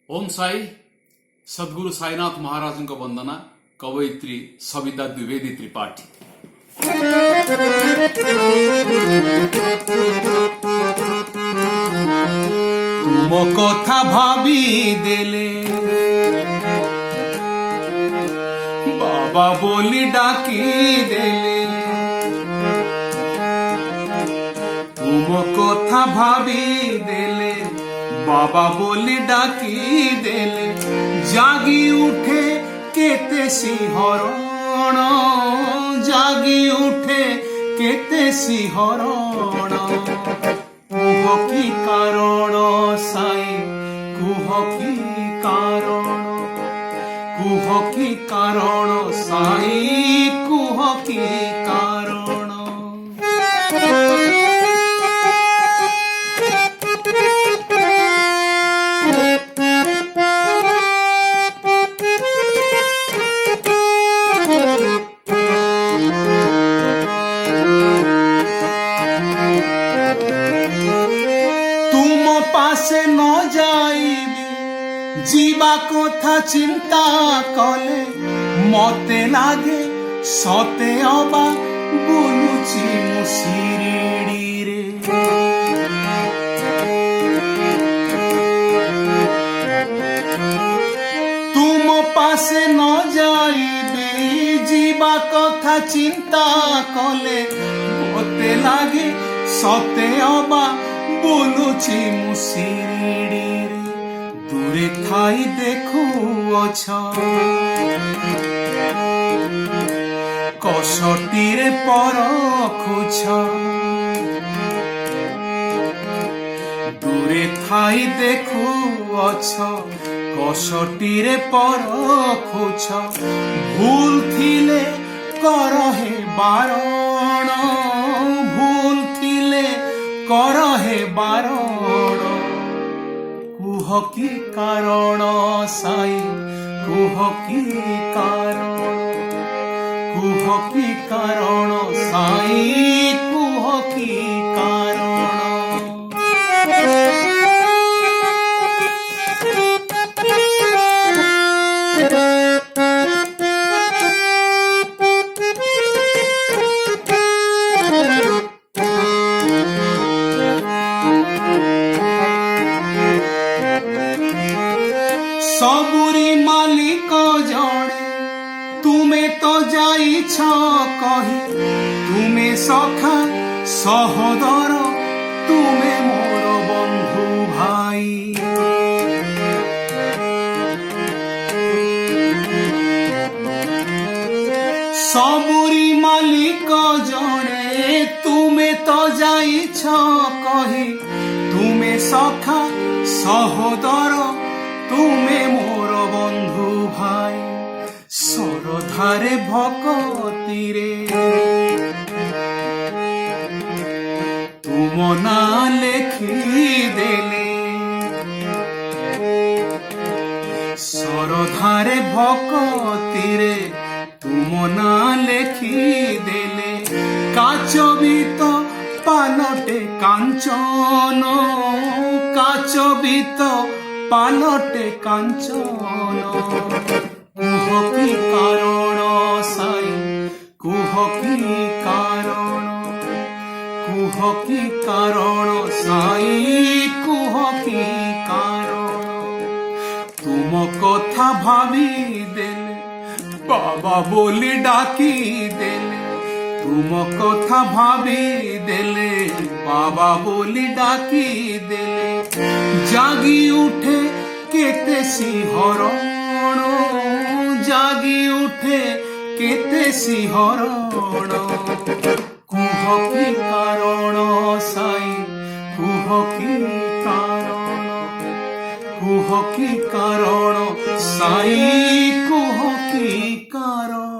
ओम साई सद्गुरु साईनाथ महाराज को वंदना। कवयित्री सविता द्विवेदी त्रिपाठी। तुम कथा भावी देले बाबा बोली डाकी देले। तुम कथा भावी देले बाबा बोली डाकी देले। जागी उठे केते सिंहरण, जागी उठे केते सिंहरण। कुह की कारण साई, कुह की कारण, कुह की कारण साई, कुह की कारण। पासे न जाइबी जीवा कथा चिंता कले। मते लागे सते अबा बुलुची मु शिरिडी रे। तुम पासे न जाइबी जीवा कथा चिंता कले। मते लागे सते अबा बोलुची मु शिरिडी रे। दूरे थाई देखु अछ कसटी रे परखुछ। दूरे थाई देखु अछ कसटी रे परखुछ। भूल थिले करहे बारण, भूल थिले करहे बारण। कुह की कारण साई, कुह की कारण, कुह की कारण साई, कुह की कारण। सबुरी मालिक जड़े तुमे तो जाइछ कही। तुमे सखा सहोदर, तुमे मोर बंधु भाई। सबुरी मालिक जड़े तुमे तो जाइछ कही। तुमे सखा सहोदर, तुमे मोर बंधु भाई। सरधारे भक्ति रे तुम ना लेखी देले। सरधारे भक्ति रे तुम ना लेखी देले। काच भी तो पालटे कांचन, काच भी तो पालटे कांचन। कुह की कारण साई, कुह की कारण, कुह की कारण साई, कुह की कारण। तुम कथा भावी देले बाबा बोली डाकी देले। तुम कथा भावी देले बाबा बोली डाकी देले। जागी उठे केते सिंहरण, जागी उठे केते सिंहरण। कुह की कारण साई, कुह की कारण, कुह की कारण साई, कुह की कारण।